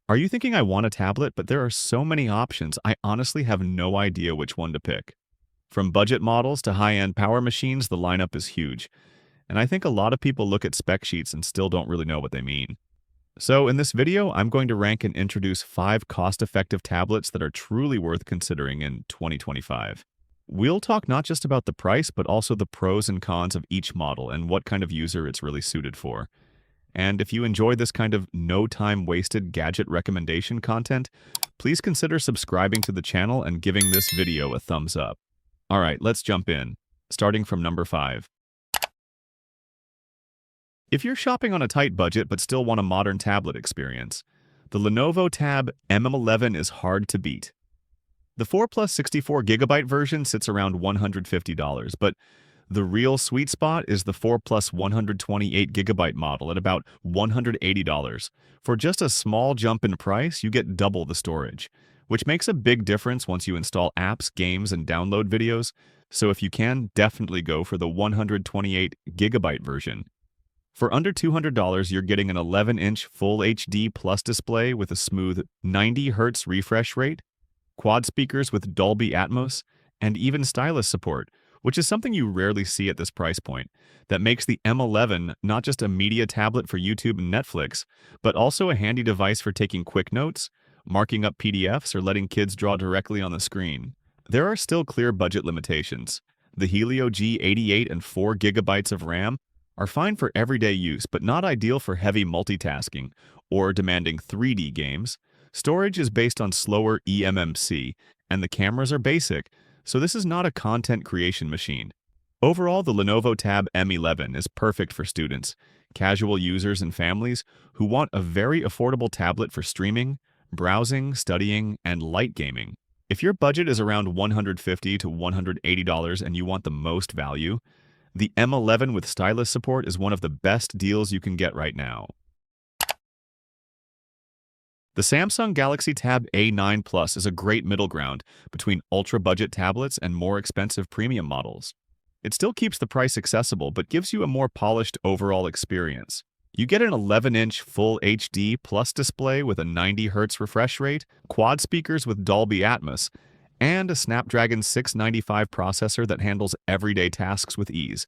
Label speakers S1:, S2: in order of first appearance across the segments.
S1: Are you thinking I want a tablet, but there are so many options, I honestly have no idea which one to pick. From budget models to high-end power machines, the lineup is huge, and I think a lot of people look at spec sheets and still don't really know what they mean. So in this video, I'm going to rank and introduce 5 cost-effective tablets that are truly worth considering in 2025. We'll talk not just about the price, but also the pros and cons of each model and what kind of user it's really suited for. And if you enjoy this kind of no time wasted gadget recommendation content, please consider subscribing to the channel and giving this video a thumbs up. Alright, let's jump in, starting from number 5. If you're shopping on a tight budget but still want a modern tablet experience, the Lenovo Tab M11 is hard to beat. The 4 plus 64GB version sits around $150, but the real sweet spot is the 4 plus 128GB model at about $180. For just a small jump in price, you get double the storage, which makes a big difference once you install apps, games, and download videos, so if you can, definitely go for the 128GB version. For under $200, you're getting an 11-inch Full HD Plus display with a smooth 90Hz refresh rate, quad speakers with Dolby Atmos, and even stylus support, which is something you rarely see at this price point, that makes the M11 not just a media tablet for YouTube and Netflix, but also a handy device for taking quick notes, marking up PDFs, or letting kids draw directly on the screen. There are still clear budget limitations. The Helio G88 and 4GB of RAM are fine for everyday use, but not ideal for heavy multitasking or demanding 3D games. Storage is based on slower eMMC, and the cameras are basic, so this is not a content creation machine. Overall, the Lenovo Tab M11 is perfect for students, casual users, and families who want a very affordable tablet for streaming, browsing, studying, and light gaming. If your budget is around $150 to $180 and you want the most value, the M11 with stylus support is one of the best deals you can get right now. The Samsung Galaxy Tab A9 Plus is a great middle ground between ultra-budget tablets and more expensive premium models. It still keeps the price accessible, but gives you a more polished overall experience. You get an 11-inch Full HD Plus display with a 90Hz refresh rate, quad speakers with Dolby Atmos, and a Snapdragon 695 processor that handles everyday tasks with ease.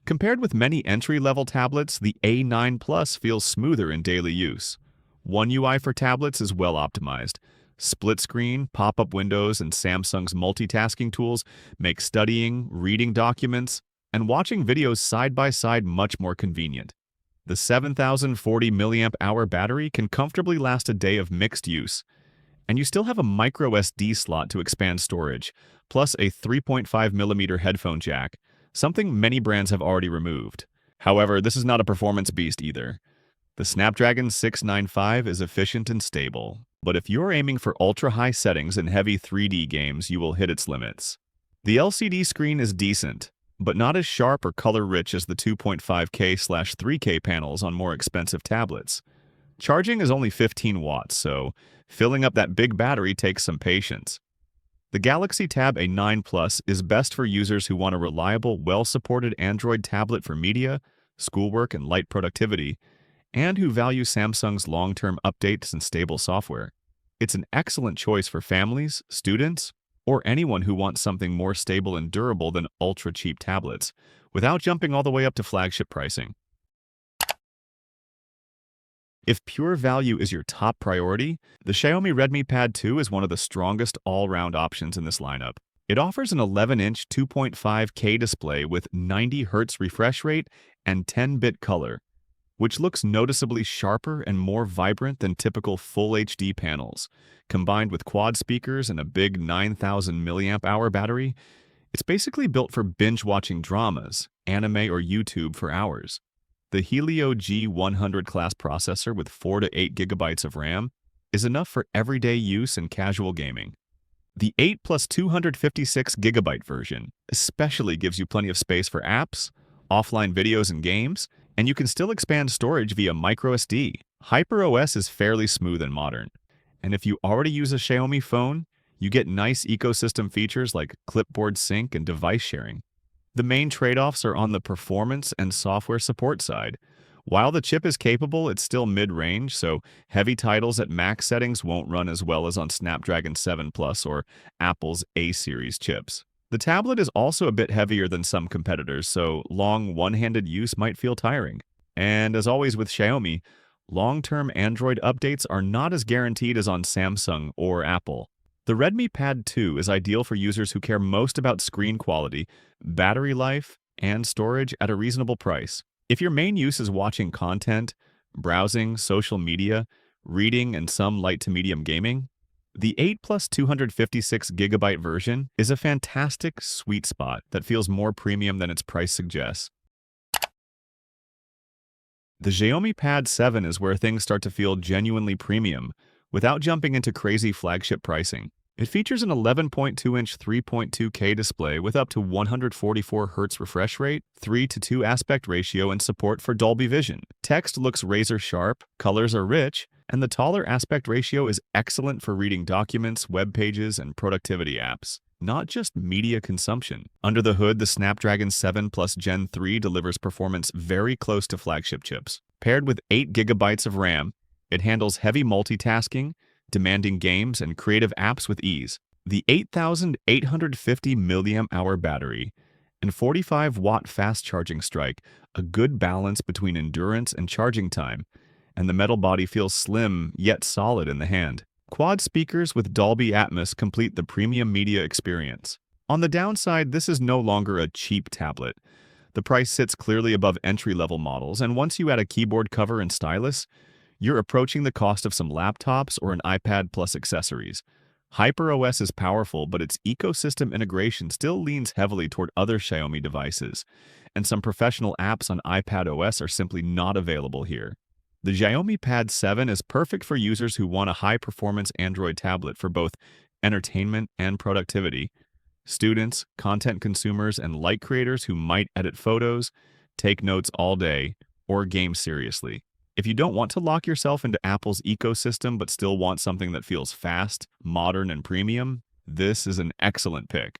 S1: Compared with many entry-level tablets, the A9 Plus feels smoother in daily use. One UI for tablets is well optimized. Split screen, pop-up windows, and Samsung's multitasking tools make studying, reading documents, and watching videos side by side much more convenient. The 7040 mAh battery can comfortably last a day of mixed use, and you still have a micro SD slot to expand storage, plus a 3.5mm headphone jack, something many brands have already removed. However, this is not a performance beast either. The Snapdragon 695 is efficient and stable, but if you're aiming for ultra-high settings and heavy 3D games, you will hit its limits. The LCD screen is decent, but not as sharp or color-rich as the 2.5K/3K panels on more expensive tablets. Charging is only 15 watts, so filling up that big battery takes some patience. The Galaxy Tab A9 Plus is best for users who want a reliable, well-supported Android tablet for media, schoolwork, and light productivity, and who value Samsung's long-term updates and stable software. It's an excellent choice for families, students, or anyone who wants something more stable and durable than ultra-cheap tablets, without jumping all the way up to flagship pricing. If pure value is your top priority, the Xiaomi Redmi Pad 2 is one of the strongest all-round options in this lineup. It offers an 11-inch 2.5K display with 90Hz refresh rate and 10-bit color, which looks noticeably sharper and more vibrant than typical Full HD panels. Combined with quad speakers and a big 9000 mAh battery, it's basically built for binge-watching dramas, anime, or YouTube for hours. The Helio G100 class processor with 4 to 8GB of RAM is enough for everyday use and casual gaming. The 8 plus 256GB version especially gives you plenty of space for apps, offline videos and games, and you can still expand storage via microSD. HyperOS is fairly smooth and modern. And if you already use a Xiaomi phone, you get nice ecosystem features like clipboard sync and device sharing. The main trade-offs are on the performance and software support side, While the chip is capable, it's still mid-range, so heavy titles at max settings won't run as well as on Snapdragon 7 Plus or Apple's A-series chips. The tablet is also a bit heavier than some competitors, so long one-handed use might feel tiring. And as always with Xiaomi, long-term Android updates are not as guaranteed as on Samsung or Apple. The Redmi Pad 2 is ideal for users who care most about screen quality, battery life, and storage at a reasonable price. If your main use is watching content, browsing, social media, reading, and some light to medium gaming, the 8 plus 256GB version is a fantastic sweet spot that feels more premium than its price suggests. The Xiaomi Pad 7 is where things start to feel genuinely premium, without jumping into crazy flagship pricing. It features an 11.2-inch 3.2K display with up to 144Hz refresh rate, 3:2 aspect ratio, and support for Dolby Vision. Text looks razor sharp, colors are rich, and the taller aspect ratio is excellent for reading documents, web pages, and productivity apps, not just media consumption. Under the hood, the Snapdragon 7 Plus Gen 3 delivers performance very close to flagship chips. Paired with 8GB of RAM, it handles heavy multitasking, demanding games, and creative apps with ease. The 8,850 mAh battery and 45-watt fast charging strike a good balance between endurance and charging time, and the metal body feels slim yet solid in the hand. Quad speakers with Dolby Atmos complete the premium media experience. On the downside, this is no longer a cheap tablet. The price sits clearly above entry-level models, and once you add a keyboard cover and stylus, you're approaching the cost of some laptops or an iPad Plus accessories. HyperOS is powerful, but its ecosystem integration still leans heavily toward other Xiaomi devices, and some professional apps on iPadOS are simply not available here. The Xiaomi Pad 7 is perfect for users who want a high-performance Android tablet for both entertainment and productivity. Students, content consumers, and light creators who might edit photos, take notes all day, or game seriously. If you don't want to lock yourself into Apple's ecosystem but still want something that feels fast, modern, and premium, this is an excellent pick.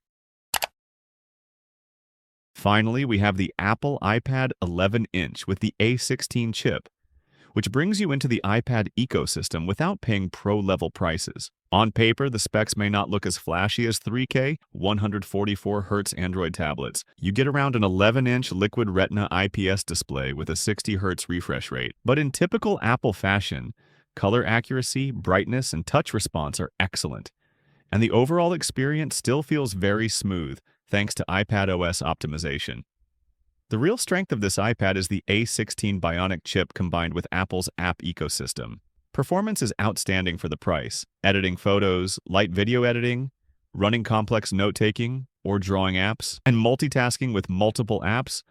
S1: Finally, we have the Apple iPad 11-inch with the A16 chip, which brings you into the iPad ecosystem without paying pro-level prices. On paper, the specs may not look as flashy as 3K, 144Hz Android tablets. You get around an 11-inch Liquid Retina IPS display with a 60Hz refresh rate. But in typical Apple fashion, color accuracy, brightness, and touch response are excellent. And the overall experience still feels very smooth, thanks to iPadOS optimization. The real strength of this iPad is the A16 Bionic chip combined with Apple's app ecosystem. Performance is outstanding for the price. Editing photos, light video editing, running complex note-taking or drawing apps, and multitasking with multiple apps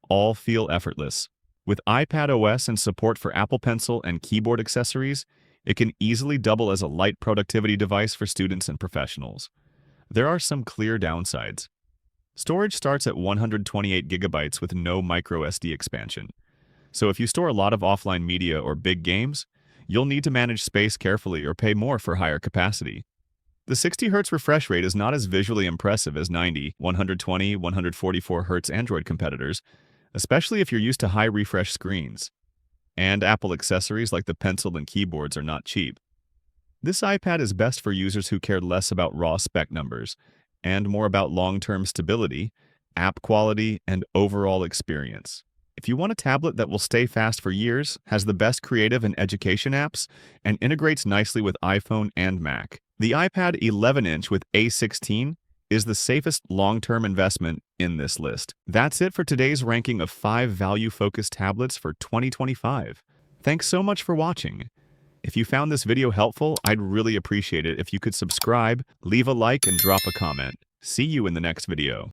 S1: all feel effortless. With iPadOS and support for Apple Pencil and keyboard accessories, it can easily double as a light productivity device for students and professionals. There are some clear downsides. Storage starts at 128GB with no microSD expansion. So if you store a lot of offline media or big games, you'll need to manage space carefully or pay more for higher capacity. The 60Hz refresh rate is not as visually impressive as 90, 120, 144Hz Android competitors, especially if you're used to high refresh screens. And Apple accessories like the pencil and keyboards are not cheap. This iPad is best for users who care less about raw spec numbers and more about long-term stability, app quality, and overall experience. If you want a tablet that will stay fast for years, has the best creative and education apps, and integrates nicely with iPhone and Mac, the iPad 11-inch with A16 is the safest long-term investment in this list. That's it for today's ranking of 5 value-focused tablets for 2025. Thanks so much for watching. If you found this video helpful, I'd really appreciate it if you could subscribe, leave a like, and drop a comment. See you in the next video.